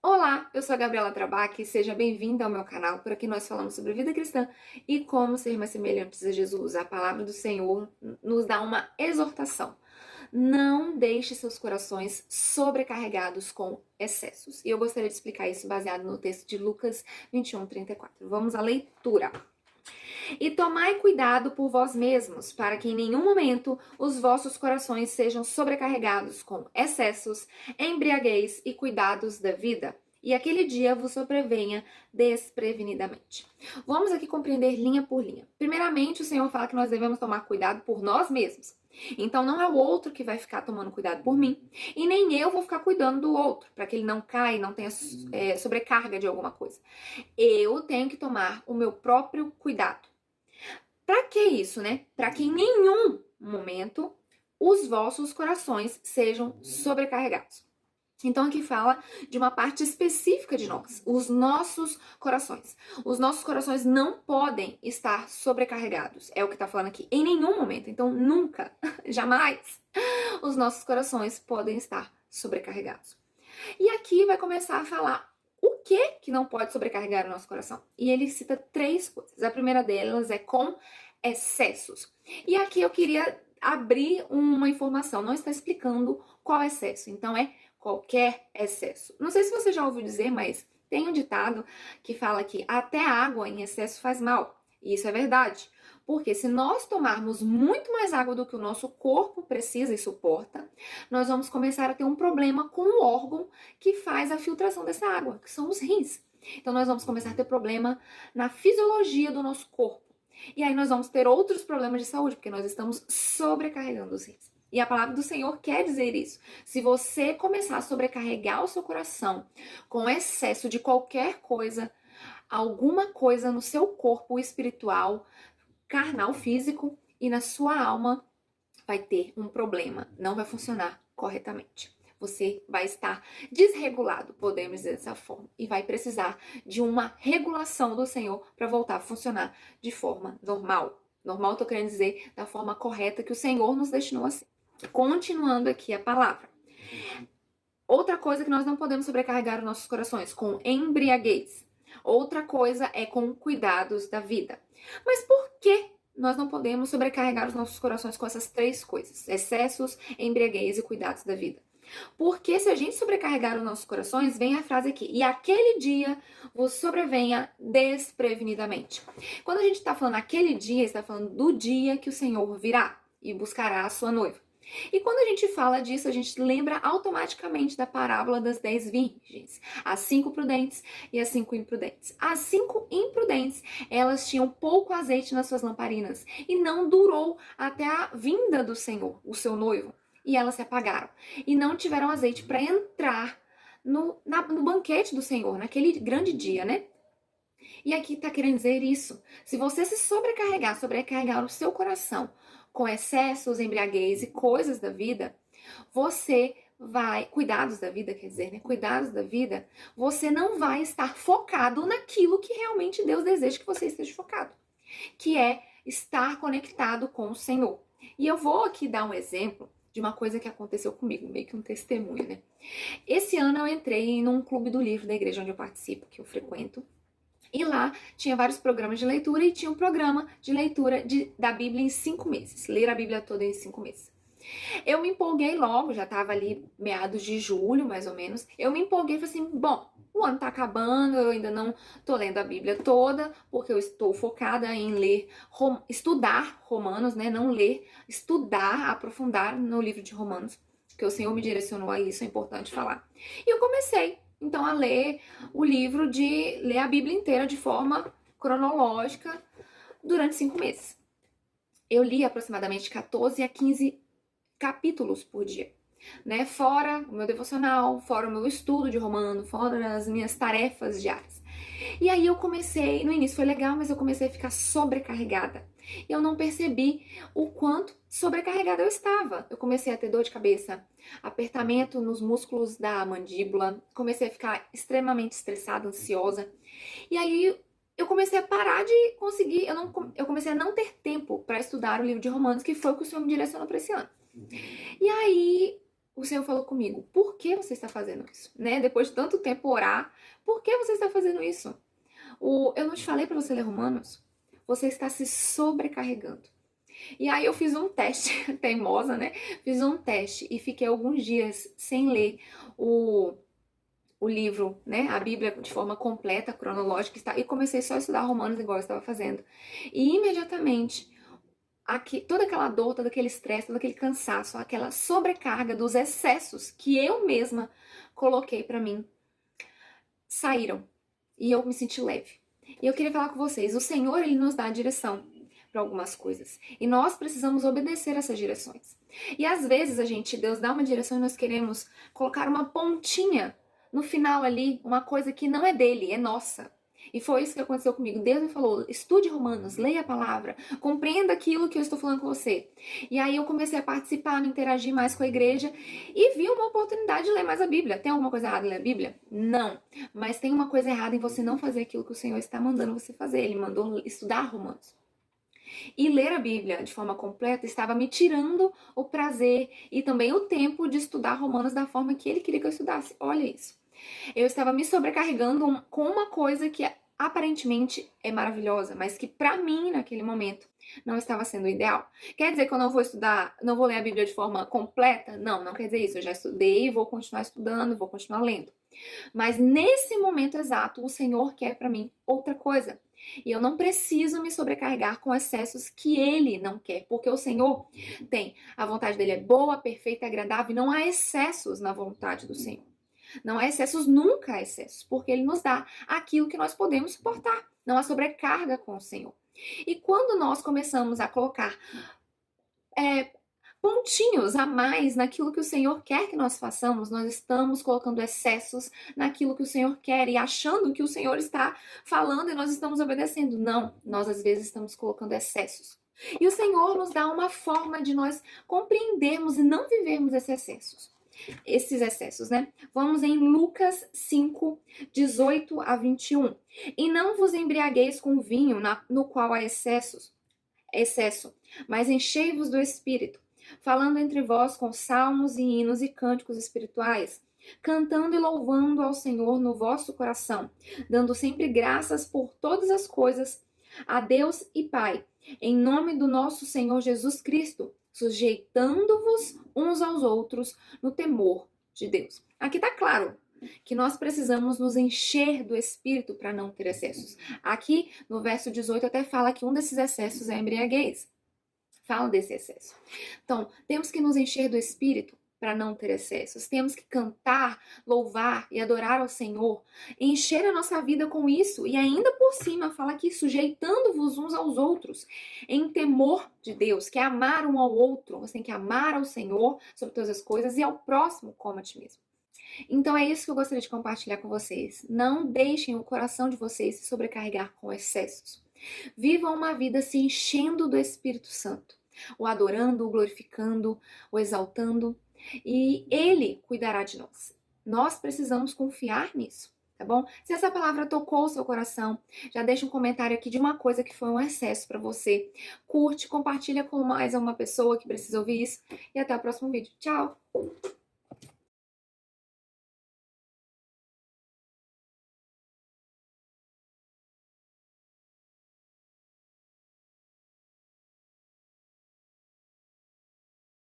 Olá, eu sou a Gabriela Trabac e seja bem-vinda ao meu canal. Por aqui nós falamos sobre vida cristã e como ser mais semelhantes a Jesus. A palavra do Senhor nos dá uma exortação. Não deixe seus corações sobrecarregados com excessos. E eu gostaria de explicar isso baseado no texto de Lucas 21:34. Vamos à leitura. E tomai cuidado por vós mesmos, para que em nenhum momento os vossos corações sejam sobrecarregados com excessos, embriaguez e cuidados da vida. E aquele dia vos sobrevenha desprevenidamente. Vamos aqui compreender linha por linha. Primeiramente, o Senhor fala que nós devemos tomar cuidado por nós mesmos. Então, não é o outro que vai ficar tomando cuidado por mim, e nem eu vou ficar cuidando do outro, para que ele não caia e não tenha sobrecarga de alguma coisa. Eu tenho que tomar o meu próprio cuidado. Para que isso, né? Para que em nenhum momento os vossos corações sejam sobrecarregados. Então aqui fala de uma parte específica de nós, os nossos corações. Os nossos corações não podem estar sobrecarregados. É o que está falando aqui. Em nenhum momento. Então nunca, jamais, os nossos corações podem estar sobrecarregados. E aqui vai começar a falar o que não pode sobrecarregar o nosso coração. E ele cita 3 coisas. A primeira delas é com excessos. E aqui eu queria abrir uma informação. Não está explicando qual excesso. Então é qualquer excesso. Não sei se você já ouviu dizer, mas tem um ditado que fala que até água em excesso faz mal. E isso é verdade. Porque se nós tomarmos muito mais água do que o nosso corpo precisa e suporta, nós vamos começar a ter um problema com o órgão que faz a filtração dessa água, que são os rins. Então nós vamos começar a ter problema na fisiologia do nosso corpo. E aí nós vamos ter outros problemas de saúde, porque nós estamos sobrecarregando os rins. E a palavra do Senhor quer dizer isso. Se você começar a sobrecarregar o seu coração com excesso de qualquer coisa, alguma coisa no seu corpo espiritual, carnal, físico e na sua alma vai ter um problema, não vai funcionar corretamente. Você vai estar desregulado, podemos dizer dessa forma, e vai precisar de uma regulação do Senhor para voltar a funcionar de forma normal. Normal, estou querendo dizer da forma correta que o Senhor nos destinou assim. Continuando aqui a palavra. Outra coisa que nós não podemos sobrecarregar os nossos corações com embriaguez. Outra coisa é com cuidados da vida. Mas por que nós não podemos sobrecarregar os nossos corações com essas 3 coisas? Excessos, embriaguez e cuidados da vida. Porque se a gente sobrecarregar os nossos corações, vem a frase aqui, e aquele dia vos sobrevenha desprevenidamente. Quando a gente está falando aquele dia, está falando do dia que o Senhor virá e buscará a sua noiva. E quando a gente fala disso, a gente lembra automaticamente da parábola das 10 virgens. As 5 prudentes e as 5 imprudentes. As 5 imprudentes, elas tinham pouco azeite nas suas lamparinas e não durou até a vinda do Senhor, o seu noivo. E elas se apagaram. E não tiveram azeite para entrar no banquete do Senhor, naquele grande dia, né? E aqui está querendo dizer isso. Se você se sobrecarregar o seu coração com excessos, embriaguez e coisas da vida, você vai, cuidados da vida, quer dizer, né? Cuidados da vida, você não vai estar focado naquilo que realmente Deus deseja que você esteja focado, que é estar conectado com o Senhor. E eu vou aqui dar um exemplo de uma coisa que aconteceu comigo, meio que um testemunho, né? Esse ano eu entrei num clube do livro da igreja onde eu participo, que eu frequento. E lá tinha vários programas de leitura e tinha um programa de leitura da Bíblia em 5 meses. Ler a Bíblia toda em 5 meses. Eu me empolguei logo, já estava ali meados de julho, mais ou menos. Eu me empolguei e falei assim, bom, o ano tá acabando, eu ainda não tô lendo a Bíblia toda, porque eu estou focada em ler, estudar Romanos, né? Não ler, estudar, aprofundar no livro de Romanos, porque o Senhor me direcionou a isso, é importante falar. E eu comecei então a ler o livro ler a Bíblia inteira de forma cronológica durante 5 meses. Eu li aproximadamente 14 a 15 capítulos por dia, né? Fora o meu devocional, fora o meu estudo de Romano, fora as minhas tarefas diárias. E aí eu comecei, no início foi legal, mas eu comecei a ficar sobrecarregada. Eu não percebi o quanto sobrecarregada eu estava. Eu comecei a ter dor de cabeça, apertamento nos músculos da mandíbula, comecei a ficar extremamente estressada, ansiosa. E aí eu comecei a parar de conseguir, eu comecei a não ter tempo para estudar o livro de Romanos, que foi o que o Senhor me direcionou para esse ano. E aí o Senhor falou comigo, por que você está fazendo isso? Né? Depois de tanto tempo orar, por que você está fazendo isso? Eu não te falei para você ler Romanos? Você está se sobrecarregando. E aí eu fiz um teste, teimosa, né? Fiz um teste e fiquei alguns dias sem ler o livro, né? A Bíblia de forma completa, cronológica, e comecei só a estudar Romanos igual eu estava fazendo. E imediatamente, toda aquela dor, todo aquele estresse, todo aquele cansaço, aquela sobrecarga dos excessos que eu mesma coloquei para mim, saíram. E eu me senti leve. E eu queria falar com vocês, o Senhor, Ele nos dá a direção para algumas coisas. E nós precisamos obedecer essas direções. E às vezes Deus dá uma direção e nós queremos colocar uma pontinha no final ali, uma coisa que não é dele, é nossa. E foi isso que aconteceu comigo. Deus me falou, estude Romanos, leia a palavra, compreenda aquilo que eu estou falando com você. E aí eu comecei a participar, me interagir mais com a igreja e vi uma oportunidade de ler mais a Bíblia. Tem alguma coisa errada em ler a Bíblia? Não. Mas tem uma coisa errada em você não fazer aquilo que o Senhor está mandando você fazer. Ele mandou estudar Romanos. E ler a Bíblia de forma completa estava me tirando o prazer e também o tempo de estudar Romanos da forma que ele queria que eu estudasse. Olha isso. Eu estava me sobrecarregando com uma coisa que aparentemente é maravilhosa, mas que para mim naquele momento não estava sendo o ideal. Quer dizer que eu não vou estudar, não vou ler a Bíblia de forma completa? Não, não quer dizer isso. Eu já estudei, vou continuar estudando, vou continuar lendo. Mas nesse momento exato, o Senhor quer para mim outra coisa. E eu não preciso me sobrecarregar com excessos que Ele não quer, porque o Senhor tem. A vontade dele é boa, perfeita, agradável, e não há excessos na vontade do Senhor. Não há excessos, nunca há excessos, porque Ele nos dá aquilo que nós podemos suportar. Não há sobrecarga com o Senhor. E quando nós começamos a colocar pontinhos a mais naquilo que o Senhor quer que nós façamos, nós estamos colocando excessos naquilo que o Senhor quer e achando que o Senhor está falando e nós estamos obedecendo. Não, nós às vezes estamos colocando excessos. E o Senhor nos dá uma forma de nós compreendermos e não vivermos esses excessos, né? Vamos em Lucas 5, 18 a 21. E não vos embriagueis com vinho no qual há excesso, mas enchei-vos do Espírito, falando entre vós com salmos e hinos e cânticos espirituais, cantando e louvando ao Senhor no vosso coração, dando sempre graças por todas as coisas a Deus e Pai, em nome do nosso Senhor Jesus Cristo, sujeitando-vos uns aos outros no temor de Deus. Aqui está claro que nós precisamos nos encher do Espírito para não ter excessos. Aqui no verso 18 até fala que um desses excessos é a embriaguez. Fala desse excesso. Então, temos que nos encher do Espírito para não ter excessos. Temos que cantar, louvar e adorar ao Senhor, encher a nossa vida com isso. E ainda por cima fala aqui, sujeitando-vos uns aos outros, em temor de Deus, que é amar um ao outro. Você tem que amar ao Senhor sobre todas as coisas e ao próximo como a ti mesmo. Então é isso que eu gostaria de compartilhar com vocês. Não deixem o coração de vocês se sobrecarregar com excessos. Vivam uma vida se enchendo do Espírito Santo, o adorando, o glorificando, o exaltando, e Ele cuidará de nós. Nós precisamos confiar nisso, tá bom? Se essa palavra tocou o seu coração, já deixa um comentário aqui de uma coisa que foi um excesso para você. Curte, compartilha com mais uma pessoa que precisa ouvir isso, e até o próximo vídeo. Tchau!